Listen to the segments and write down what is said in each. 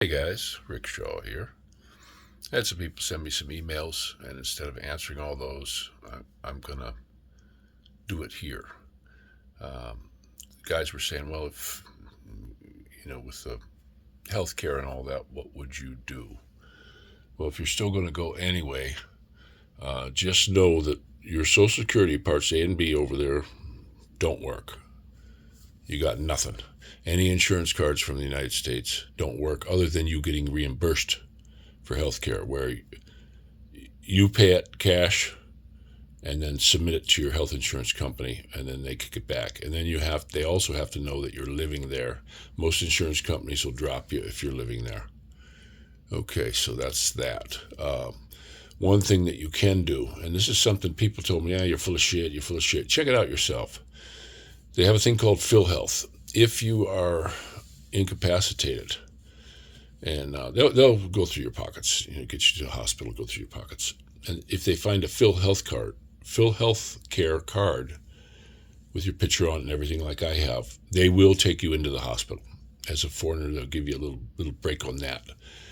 Hey guys, Rick Shaw here. I had some people send me some emails, and instead of answering all those, I'm going to do it here. Um, Guys were saying, well, if, with the healthcare and all that, what would you do? Well, if you're still going to go anyway, just know that your Social Security parts A and B over there don't work. You got nothing. Any insurance cards from the United States don't work other than you getting reimbursed for healthcare, where you pay it cash and then submit it to your health insurance company, and then they kick it back. And then they also have to know that you're living there. Most insurance companies will drop you if you're living there. Okay, so that's that. One thing that you can do, and this is something people told me, yeah, you're full of shit, you're full of shit. Check it out yourself. They have a thing called PhilHealth. If you are incapacitated, and they'll go through your pockets, get you to the hospital, go through your pockets. And if they find a PhilHealth Care card with your picture on it and everything like I have, they will take you into the hospital. As a foreigner, they'll give you a little break on that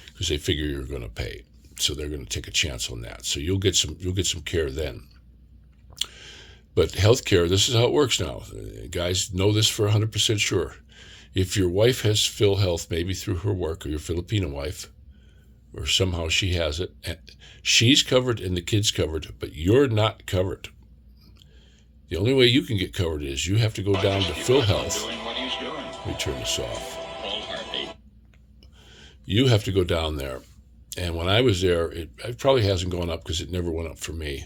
because they figure you're going to pay. So they're going to take a chance on that. So you'll get some care then. But healthcare, this is how it works now. Guys know this for 100% sure. If your wife has PhilHealth, maybe through her work, or your Filipino wife, or somehow she has it, and she's covered and the kid's covered, but you're not covered. The only way you can get covered is you have to go down to PhilHealth. Let me turn this off. You have to go down there. And when I was there, it probably hasn't gone up because it never went up for me.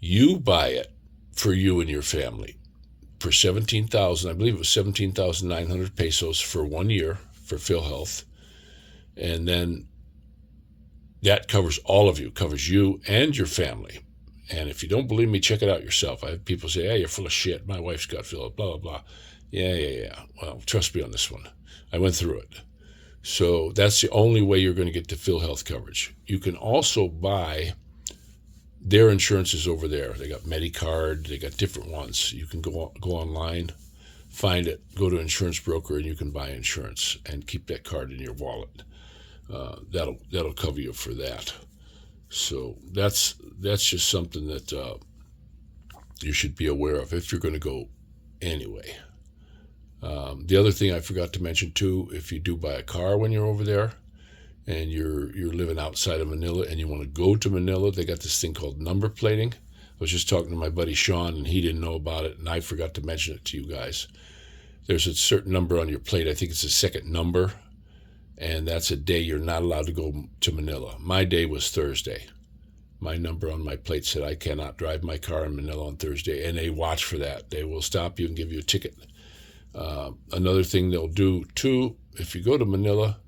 You buy it for you and your family for 17,000. I believe it was 17,900 pesos for 1 year for PhilHealth. And then that covers all of you, covers you and your family. And if you don't believe me, check it out yourself. I have people say, hey, you're full of shit. My wife's got PhilHealth, blah, blah, blah. Yeah. Well, trust me on this one. I went through it. So that's the only way you're going to get the PhilHealth coverage. You can also buy their insurances over there. They got Medicard. They got different ones. You can go online, find it, go to an insurance broker, and you can buy insurance and keep that card in your wallet. That'll cover you for that. So that's just something that you should be aware of if you're going to go anyway. The other thing I forgot to mention too, if you do buy a car when you're over there, and you're living outside of Manila and you want to go to Manila, they got this thing called number plating. I was just talking to my buddy Sean, and he didn't know about it, and I forgot to mention it to you guys. There's a certain number on your plate. I think it's the second number, and that's a day you're not allowed to go to Manila. My day was Thursday. My number on my plate said I cannot drive my car in Manila on Thursday, and they watch for that. They will stop you and give you a ticket. Another thing they'll do too, if you go to Manila,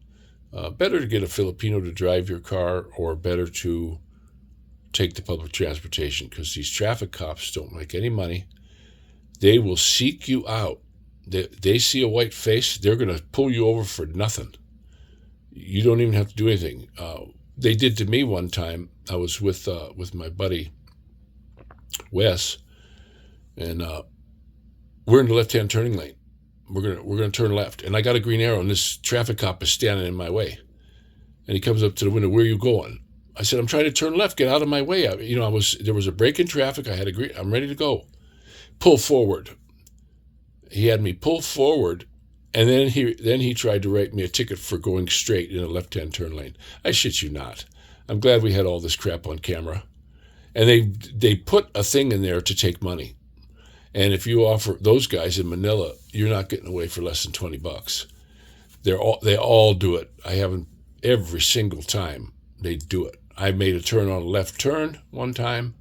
better to get a Filipino to drive your car, or better to take the public transportation, because these traffic cops don't make any money. They will seek you out. They see a white face, they're going to pull you over for nothing. You don't even have to do anything. They did to me one time. I was with my buddy Wes, and we're in the left-hand turning lane. We're gonna turn left, and I got a green arrow, and this traffic cop is standing in my way. And he comes up to the window. Where are you going? I said, I'm trying to turn left. Get out of my way. There was a break in traffic. I'm ready to go. Pull forward. He had me pull forward, and then he tried to write me a ticket for going straight in a left-hand turn lane. I shit you not. I'm glad we had all this crap on camera. And they put a thing in there to take money. And if you offer those guys in Manila, you're not getting away for less than $20. They all do it. I haven't every single time they do it. I made a turn on a left turn one time,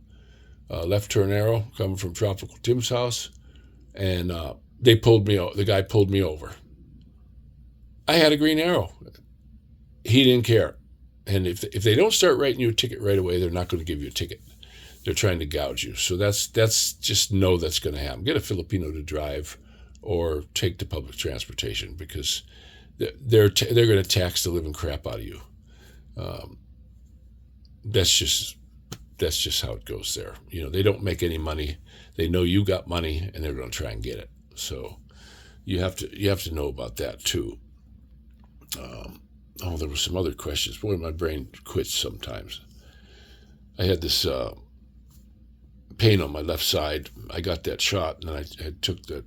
left turn arrow coming from Tropical Tim's house, and the guy pulled me over. I had a green arrow. He didn't care. And if they don't start writing you a ticket right away, they're not going to give you a ticket. They're trying to gouge you. So that's just know that's going to happen. Get a Filipino to drive, or take the public transportation, because they're going to tax the living crap out of you. That's just how it goes there. They don't make any money. They know you got money, and they're going to try and get it. So you have to know about that too. Oh, there were some other questions. Boy, my brain quits sometimes. I had this pain on my left side. I got that shot, and then I took the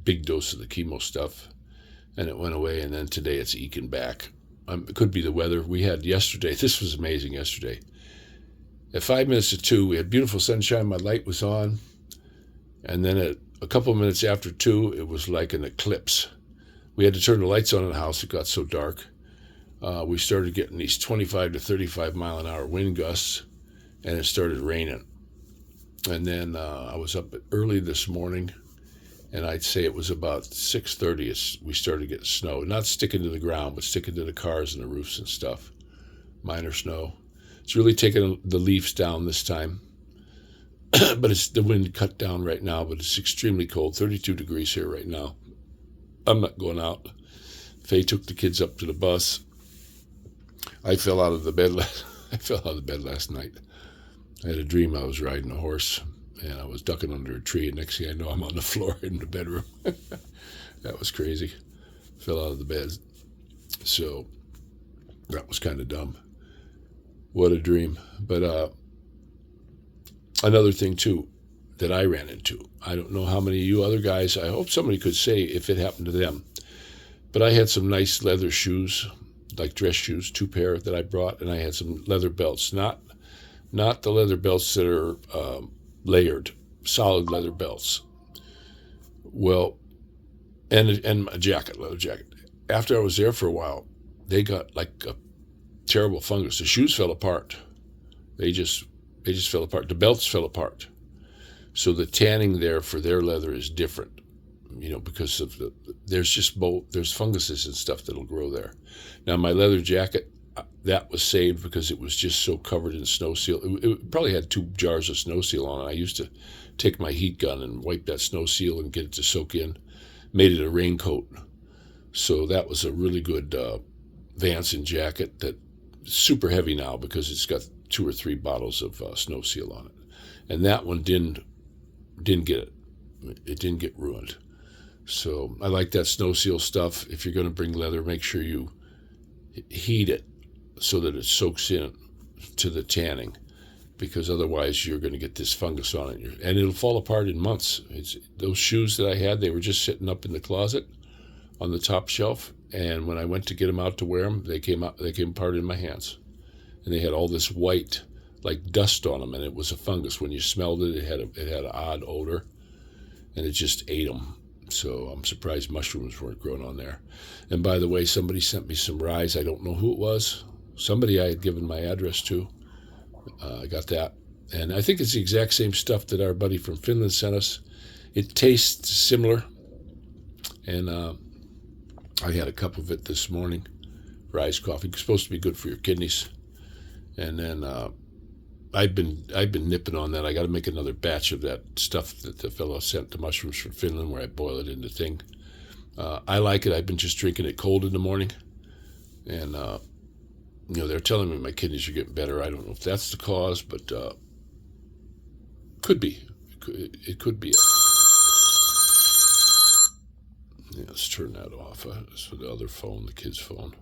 big dose of the chemo stuff, and it went away. And then today it's eking back. It could be the weather. We had yesterday. This was amazing yesterday. At 5 minutes to 2, we had beautiful sunshine. My light was on. And then at a couple of minutes after 2, it was like an eclipse. We had to turn the lights on in the house. It got so dark. We started getting these 25 to 35 mile an hour wind gusts, and it started raining. And then I was up early this morning, and I'd say it was about 6:30 we started getting snow. Not sticking to the ground, but sticking to the cars and the roofs and stuff. Minor snow. It's really taking the leaves down this time. But it's the wind cut down right now, but it's extremely cold. 32 degrees here right now. I'm not going out. Faye took the kids up to the bus. I fell out of the bed. I fell out of the bed last night. I had a dream I was riding a horse, and I was ducking under a tree, and next thing I know, I'm on the floor in the bedroom. That was crazy. Fell out of the bed. So that was kind of dumb. What a dream. But another thing, too, that I ran into. I don't know how many of you other guys, I hope somebody could say if it happened to them. But I had some nice leather shoes, like dress shoes, 2 pair that I brought, and I had some leather belts. Not the leather belts that are layered, solid leather belts. Well, and a jacket, leather jacket. After I was there for a while, they got like a terrible fungus. The shoes fell apart. They just fell apart. The belts fell apart. So the tanning there for their leather is different, because of there's funguses and stuff that'll grow there. Now my leather jacket, that was saved because it was just so covered in snow seal. It probably had 2 jars of snow seal on it. I used to take my heat gun and wipe that snow seal and get it to soak in. Made it a raincoat. So that was a really good Vance jacket that's super heavy now because it's got 2 or 3 bottles of snow seal on it. And that one didn't get it. It didn't get ruined. So I like that snow seal stuff. If you're going to bring leather, make sure you heat it so that it soaks in to the tanning, because otherwise you're going to get this fungus on it, and it'll fall apart in months. Those shoes that I had, they were just sitting up in the closet on the top shelf, and when I went to get them out to wear them, they came apart in my hands, and they had all this white like dust on them, and it was a fungus. When you smelled it, it had an odd odor, and it just ate them. So I'm surprised mushrooms weren't growing on there. And by the way, somebody sent me some rye. I don't know who it was. Somebody I had given my address to. I got that. And I think it's the exact same stuff that our buddy from Finland sent us. It tastes similar. And I had a cup of it this morning. Rye coffee. It's supposed to be good for your kidneys. And then I've been nipping on that. I got to make another batch of that stuff that the fellow sent, the mushrooms from Finland, where I boil it in the thing. I like it. I've been just drinking it cold in the morning. And they're telling me my kidneys are getting better. I don't know if that's the cause, but could be. It could be. Yeah, let's turn that off. It's for the other phone, the kid's phone.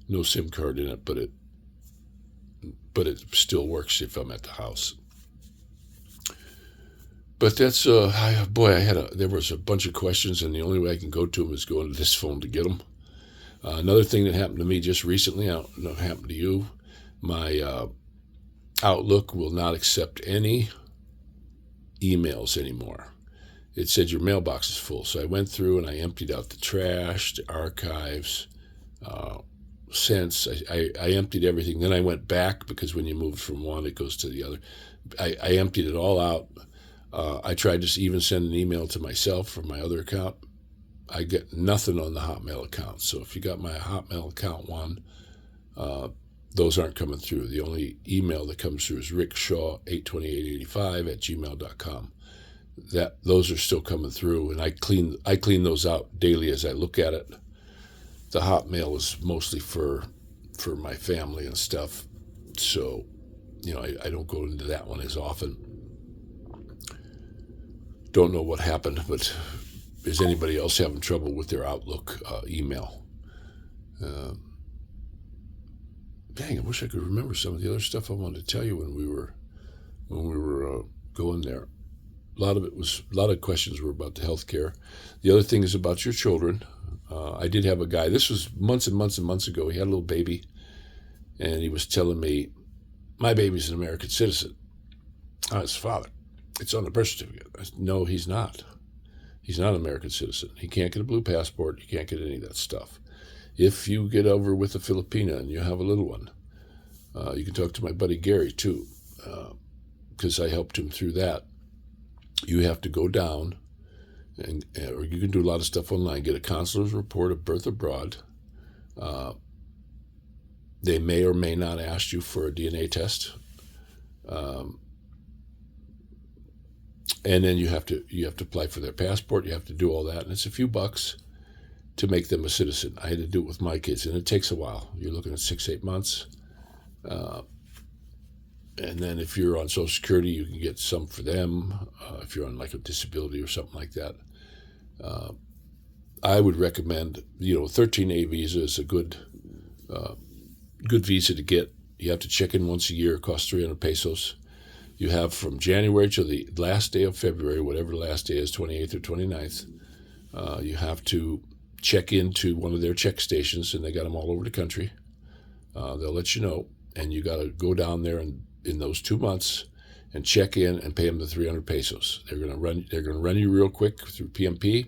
No SIM card in it, but it still works if I'm at the house. But that's there was a bunch of questions, and the only way I can go to them is going to this phone to get them. Another thing that happened to me just recently, I don't know if it happened to you, my Outlook will not accept any emails anymore. It said your mailbox is full. So I went through and I emptied out the trash, the archives, I emptied everything. Then I went back, because when you move from one, it goes to the other. I emptied it all out. I tried to even send an email to myself from my other account. I get nothing on the Hotmail account. So if you got my Hotmail account one, those aren't coming through. The only email that comes through is rickshaw82885@gmail.com. Those are still coming through, and I clean those out daily as I look at it. The Hotmail is mostly for my family and stuff, so I don't go into that one as often. Don't know what happened, but is anybody else having trouble with their Outlook email? dang, I wish I could remember some of the other stuff I wanted to tell you when we were going there. A lot of questions were about the healthcare. The other thing is about your children. I did have a guy. This was months and months and months ago. He had a little baby, and he was telling me, "My baby's an American citizen." I'm his father. It's on the birth certificate. I said, "No, he's not. He's not an American citizen. He can't get a blue passport. He can't get any of that stuff. If you get over with a Filipina and you have a little one, you can talk to my buddy Gary too, because I helped him through that. You have to go down, or you can do a lot of stuff online. Get a consular's report of birth abroad. They may or may not ask you for a DNA test, and then you have to apply for their passport. You have to do all that, and it's a few bucks to make them a citizen. I had to do it with my kids, and it takes a while. You're looking at 6-8 months. And then if you're on Social Security, you can get some for them. If you're on like a disability or something like that. I would recommend, 13A visa is a good visa to get. You have to check in once a year. It costs 300 pesos. You have from January to the last day of February, whatever the last day is, 28th or 29th. You have to check into one of their check stations, and they got them all over the country. They'll let you know, and you got to go down there and in those 2 months and check in and pay them the 300 pesos. They're going to run you real quick through PMP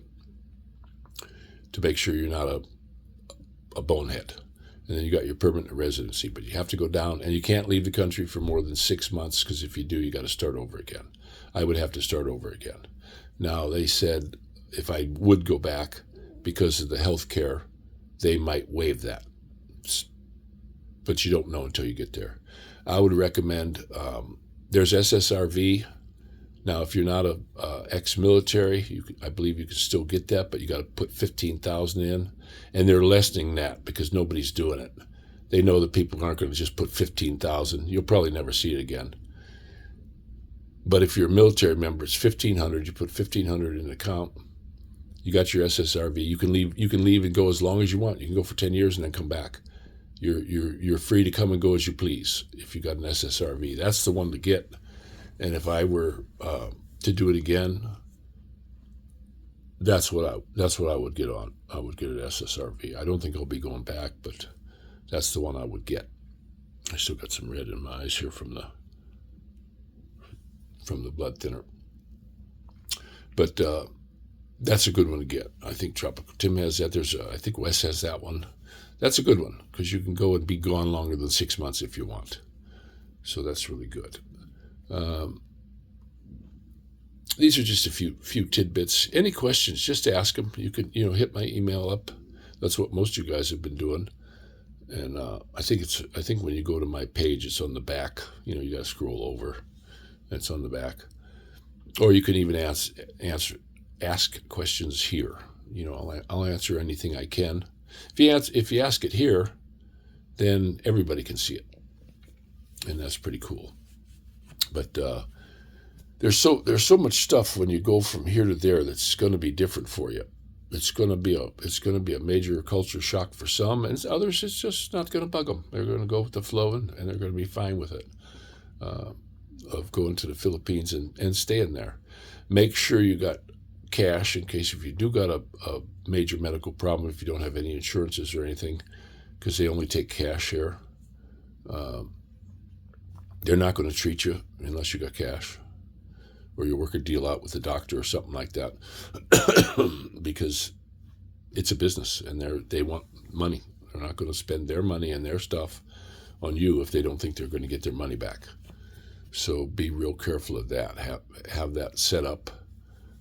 to make sure you're not a bonehead. And then you got your permanent residency, but you have to go down, and you can't leave the country for more than 6 months, because if you do, you got to start over again. I would have to start over again. Now, they said if I would go back because of the health care, they might waive that. But you don't know until you get there. I would recommend, there's SSRV. Now, if you're not a ex-military, I believe you can still get that, but you got to put 15,000 in, and they're lessening that because nobody's doing it. They know that people aren't going to just put 15,000. You'll probably never see it again. But if you're a military member, it's 1,500. You put 1,500 in an account. You got your SSRV. You can leave and go as long as you want. You can go for 10 years and then come back. You're free to come and go as you please if you got an SSRV. That's the one to get. And if I were to do it again, that's what I would get on. I would get an SSRV. I don't think I'll be going back, but that's the one I would get. I still got some red in my eyes here from the blood thinner. But that's a good one to get. I think Tropical Tim has that. I think Wes has that one. That's a good one because you can go and be gone longer than 6 months if you want. So that's really good. These are just a few tidbits. Any questions, just ask them. You can, hit my email up. That's what most of you guys have been doing. And I think when you go to my page, it's on the back. You got to scroll over. It's on the back. Or you can even ask questions here. I'll answer anything I can. If you ask it here, then everybody can see it, and that's pretty cool. But there's so much stuff when you go from here to there that's going to be different for you. It's going to be a major culture shock for some, and others it's just not going to bug them. They're going to go with the flow, and they're going to be fine with it. Of going to the Philippines and staying there. Make sure you got cash in case if you do got a major medical problem, if you don't have any insurances or anything, because they only take cash here. They're not going to treat you unless you got cash, or you work a deal out with the doctor or something like that, because it's a business and they want money. They're not going to spend their money and their stuff on you if they don't think they're going to get their money back. So be real careful of that. Have that set up,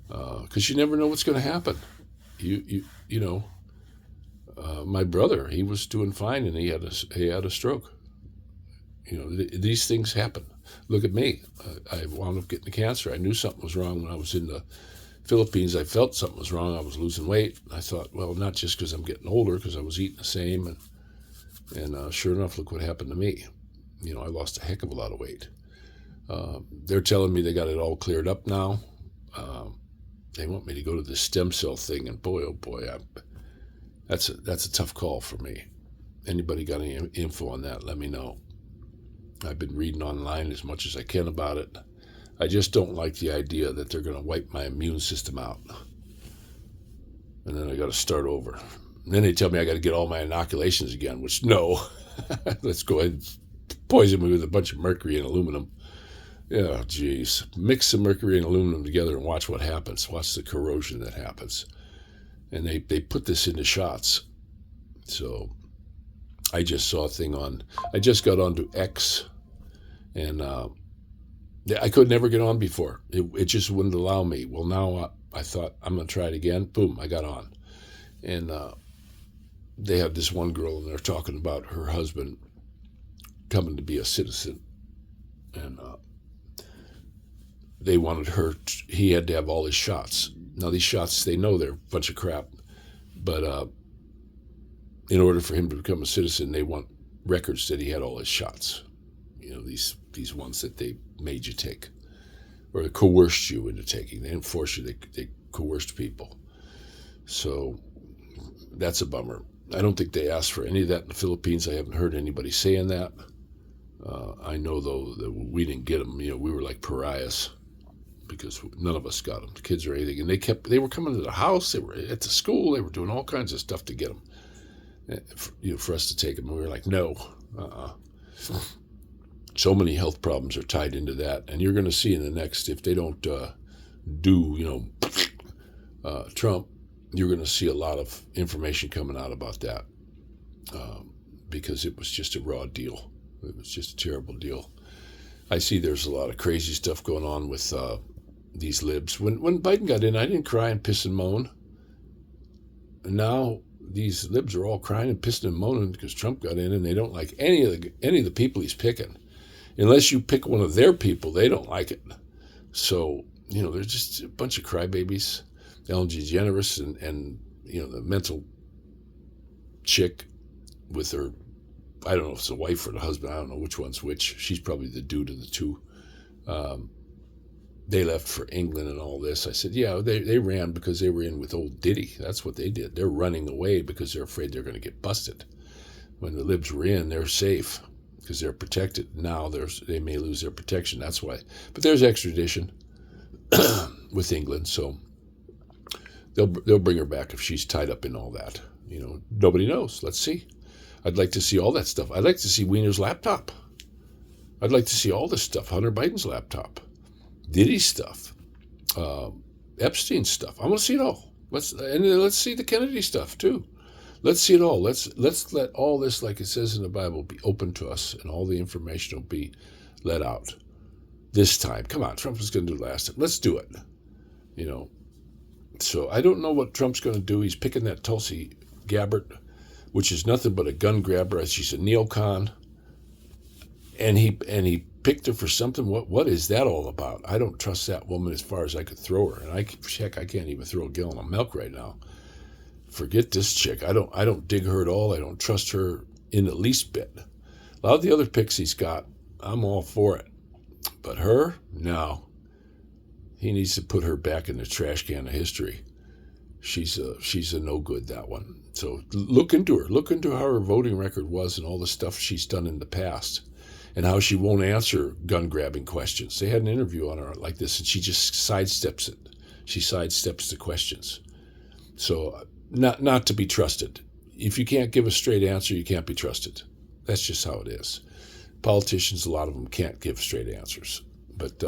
because you never know what's going to happen. My brother, he was doing fine and he had a stroke. These things happen. Look at me. I wound up getting cancer. I knew something was wrong when I was in the Philippines. I felt something was wrong. I was losing weight. I thought, well, not just because I'm getting older, because I was eating the same, and sure enough, look what happened to me. I lost a heck of a lot of weight. They're telling me they got it all cleared up now. They want me to go to the stem cell thing, and boy, oh boy, that's a tough call for me. Anybody got any info on that, let me know. I've been reading online as much as I can about it. I just don't like the idea that they're going to wipe my immune system out. And then I got to start over. And then they tell me I got to get all my inoculations again, which no. Let's go ahead and poison me with a bunch of mercury and aluminum. Yeah, geez. Mix some mercury and aluminum together and watch what happens. Watch the corrosion that happens. And they put this into shots. So I just saw a thing I just got onto X, and I could never get on before. It just wouldn't allow me. Well, now I thought I'm going to try it again. Boom, I got on. And they had this one girl, and they're talking about her husband coming to be a citizen. And they wanted he had to have all his shots. Now, these shots, they know they're a bunch of crap. But in order for him to become a citizen, they want records that he had all his shots. These ones that they made you take, or they coerced you into taking. They didn't force you; they coerced people. So that's a bummer. I don't think they asked for any of that in the Philippines. I haven't heard anybody saying that. I know though that we didn't get them. We were like pariahs because none of us got them, the kids or anything. And they were coming to the house. They were at the school. They were doing all kinds of stuff to get them. For us to take them, and we were like, no. So many health problems are tied into that, and you're going to see in the next, if they don't do Trump, you're going to see a lot of information coming out about that, because it was just a raw deal. It was just a terrible deal. I see there's a lot of crazy stuff going on with these libs. When Biden got in, I didn't cry and piss and moan. And now these libs are all crying and pissing and moaning because Trump got in, and they don't like any of the people he's picking. Unless you pick one of their people, they don't like it. So, they're just a bunch of crybabies. Ellen DeGeneres and the mental chick with her, I don't know if it's a wife or the husband, I don't know which one's which. She's probably the dude of the two. They left for England and all this. I said, yeah, they ran because they were in with old Diddy. That's what they did. They're running away because they're afraid they're going to get busted. When the libs were in, they're safe because they're protected. Now they may lose their protection. That's why. But there's extradition with England, so they'll bring her back if she's tied up in all that. Nobody knows. Let's see. I'd like to see all that stuff. I'd like to see Wiener's laptop. I'd like to see all this stuff. Hunter Biden's laptop. Diddy's stuff, Epstein's stuff. I want to see it all. Let's see the Kennedy stuff too. Let's see it all. Let's let all this, like it says in the Bible, be open to us, and all the information will be let out. This time, come on, Trump was going to do last time. Let's do it. So I don't know what Trump's going to do. He's picking that Tulsi Gabbard, which is nothing but a gun grabber. She's a neocon, and he picked her for something. What is that all about? I don't trust that woman as far as I could throw her, and I can't even throw a gallon of milk right now. Forget this chick. I don't dig her at all. I don't trust her in the least bit. A lot of the other picks he's got, I'm all for it, but her, no. He needs to put her back in the trash can of history. She's a no good, that one. So look into her. Look into how her voting record was and all the stuff she's done in the past, and how she won't answer gun-grabbing questions. They had an interview on her like this, and she just sidesteps it. She sidesteps the questions. So not to be trusted. If you can't give a straight answer, you can't be trusted. That's just how it is. Politicians, a lot of them can't give straight answers. But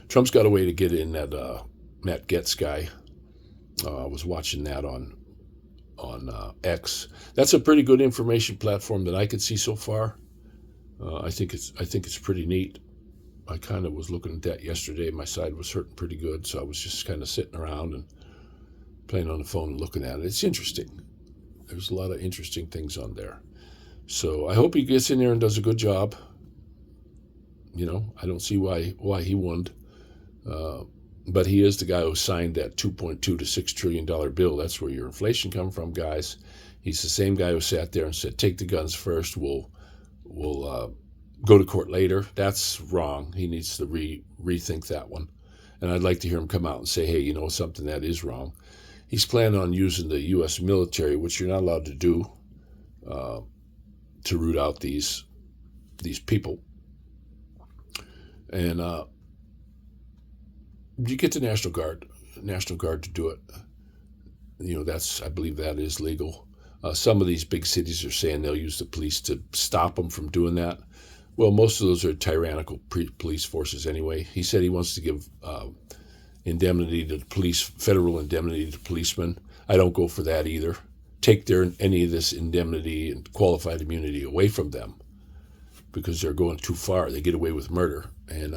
Trump's got a way to get in that Matt Gaetz guy. I was watching that on X. That's a pretty good information platform that I could see so far. I think it's pretty neat. I kind of was looking at that yesterday. My side was hurting pretty good, so I was just kind of sitting around and playing on the phone and looking at it. It's interesting. There's a lot of interesting things on there. So I hope he gets in there and does a good job. I don't see why he wouldn't. But he is the guy who signed that $2.2 to $6 trillion bill. That's where your inflation come from, guys. He's the same guy who sat there and said, take the guns first. We'll go to court later. That's wrong. He needs to rethink that one. And I'd like to hear him come out and say, hey, something that is wrong. He's planning on using the U.S. military, which you're not allowed to do. to root out these people. And you get the National Guard to do it. I believe that is legal. Some of these big cities are saying they'll use the police to stop them from doing that. Well, most of those are tyrannical police forces anyway. He said he wants to give indemnity to the police, federal indemnity to policemen. I don't go for that either. Take any of this indemnity and qualified immunity away from them because they're going too far. They get away with murder. And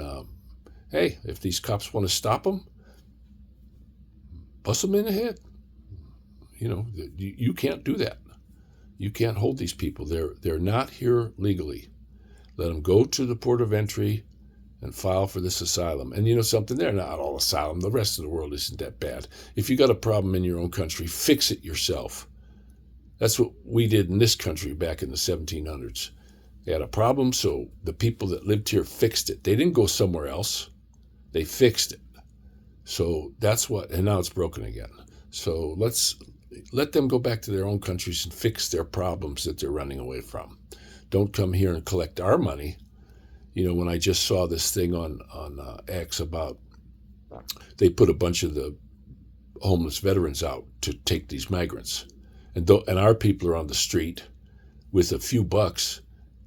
hey, if these cops want to stop them, bust them in the head. You can't do that. You can't hold these people. They're not here legally. Let them go to the port of entry and file for this asylum. And something, they're not all asylum. The rest of the world isn't that bad. If you got a problem in your own country, fix it yourself. That's what we did in this country back in the 1700s. They had a problem, so the people that lived here fixed it. They didn't go somewhere else. They fixed it. So that's and now it's broken again. So let's let them go back to their own countries and fix their problems that they're running away from. Don't come here and collect our money. When I just saw this thing on X about they put a bunch of the homeless veterans out to take these migrants. And our people are on the street with a few bucks,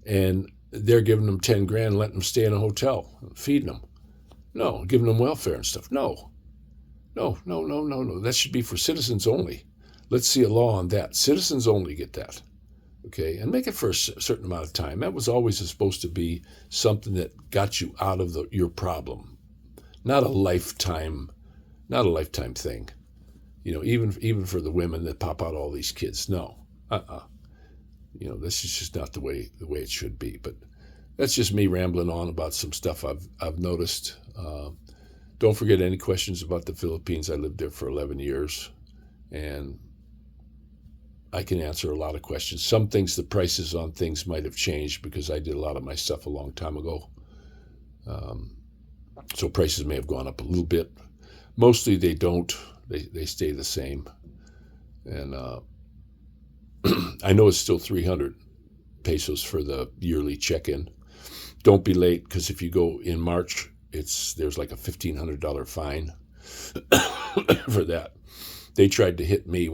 and they're giving them 10 grand, letting them stay in a hotel, feeding them. No, giving them welfare and stuff. No. That should be for citizens only. Let's see a law on that. Citizens only get that. Okay, and make it for a certain amount of time. That was always supposed to be something that got you out of your problem, not a lifetime thing. Even for the women that pop out all these kids. No, this is just not the way it should be. But that's just me rambling on about some stuff I've noticed. Don't forget any questions about the Philippines. I lived there for 11 years, and I can answer a lot of questions. Some things, the prices on things might have changed because I did a lot of my stuff a long time ago. So prices may have gone up a little bit. Mostly they don't. They stay the same. And I know it's still 300 pesos for the yearly check-in. Don't be late, because if you go in March, there's like a $1,500 fine for that. They tried to hit me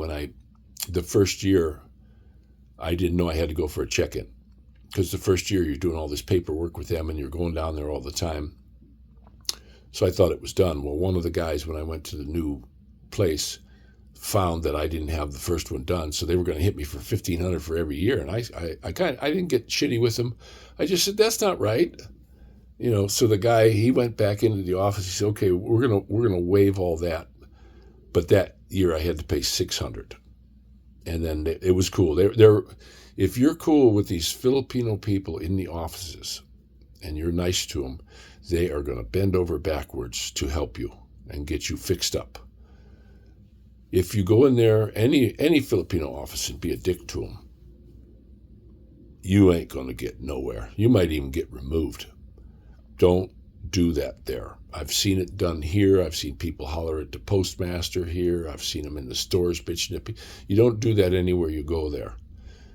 the first year, I didn't know I had to go for a check-in, because the first year you're doing all this paperwork with them and you're going down there all the time. So I thought it was done. Well, one of the guys, when I went to the new place, found that I didn't have the first one done, so they were going to hit me for $1,500 for every year. And I didn't get shitty with them. I just said, that's not right. So the guy, he went back into the office. He said, okay, we're gonna waive all that. But that year I had to pay $600. And then it was cool. If you're cool with these Filipino people in the offices and you're nice to them, they are going to bend over backwards to help you and get you fixed up. If you go in there, any Filipino office, and be a dick to them, you ain't going to get nowhere. You might even get removed. Don't do that there. I've seen it done here. I've seen people holler at the postmaster here. I've seen them in the stores bitching at people. You don't do that anywhere you go there.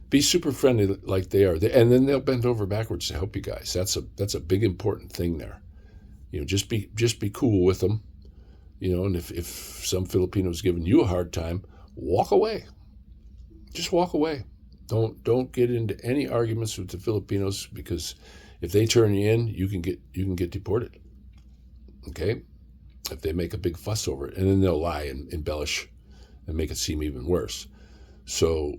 Be super friendly like they are. And then they'll bend over backwards to help you guys. That's a big important thing there. Just be cool with them. And if some Filipino's giving you a hard time, walk away. Just walk away. Don't get into any arguments with the Filipinos, because if they turn you in, you can get deported. Okay? If they make a big fuss over it, and then they'll lie and embellish and make it seem even worse. So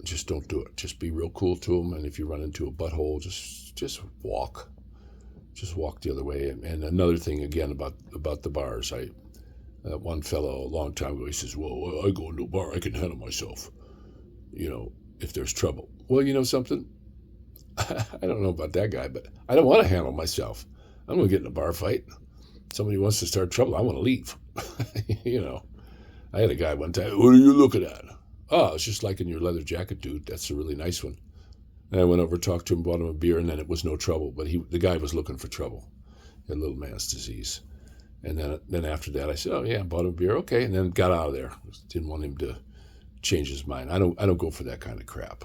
just don't do it. Just be real cool to them. And if you run into a butthole, just walk. Just walk the other way. And another thing again about the bars, one fellow a long time ago, he says, well, I go into a bar, I can handle myself, if there's trouble. Well, something? I don't know about that guy, but I don't want to handle myself. I'm going to get in a bar fight. Somebody wants to start trouble, I want to leave. I had a guy one time, what are you looking at? Oh, it's just like in your leather jacket, dude. That's a really nice one. And I went over, talked to him, bought him a beer, and then it was no trouble. But the guy was looking for trouble. He had little man's disease. And then after that, I said, oh, yeah, bought him a beer. Okay. And then got out of there. Didn't want him to change his mind. I don't go for that kind of crap.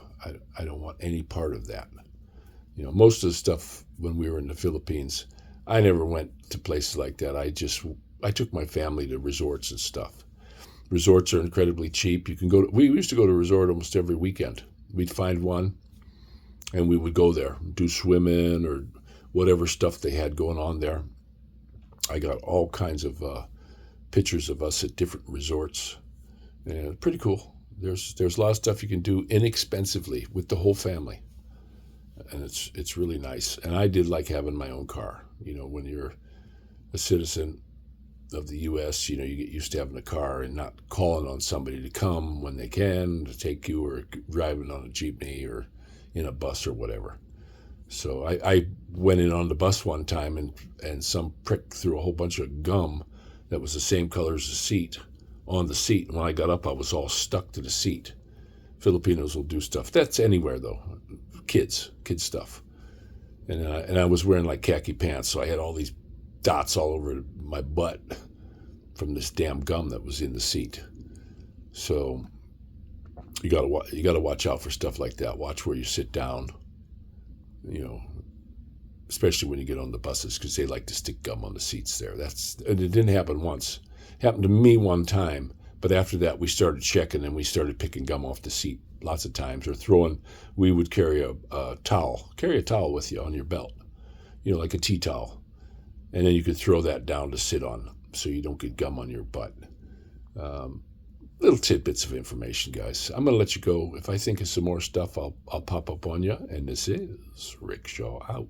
I don't want any part of that. You know, most of the stuff when we were in the Philippines, I never went to places like that. I took my family to resorts and stuff. Resorts are incredibly cheap. You can go to, we used to go to a resort almost every weekend. We'd find one and we would go there, do swimming or whatever stuff they had going on there. I got all kinds of pictures of us at different resorts, and pretty cool. There's a lot of stuff you can do inexpensively with the whole family, and it's really nice. And I did like having my own car. You know, when you're a citizen of the U.S., you know, you get used to having a car and not calling on somebody to come when they can to take you, or driving on a jeepney or in a bus or whatever. So I went in on the bus one time, and some prick threw a whole bunch of gum that was the same color as the seat on the seat. And when I got up, I was all stuck to the seat. Filipinos will do stuff. That's anywhere, though. Kids stuff. And I was wearing like khaki pants, so I had all these dots all over my butt from this damn gum that was in the seat. So you gotta watch out for stuff like that. Watch where you sit down. You know, especially when you get on the buses, because they like to stick gum on the seats there. And it didn't happen once. It happened to me one time, but after that we started checking and we started picking gum off the seat lots of times, or we would carry a towel. Carry a towel with you on your belt, you know, like a tea towel. And then you could throw that down to sit on so you don't get gum on your butt. Little tidbits of information, guys. I'm going to let you go. If I think of some more stuff, I'll pop up on you. And this is Rick Shaw out.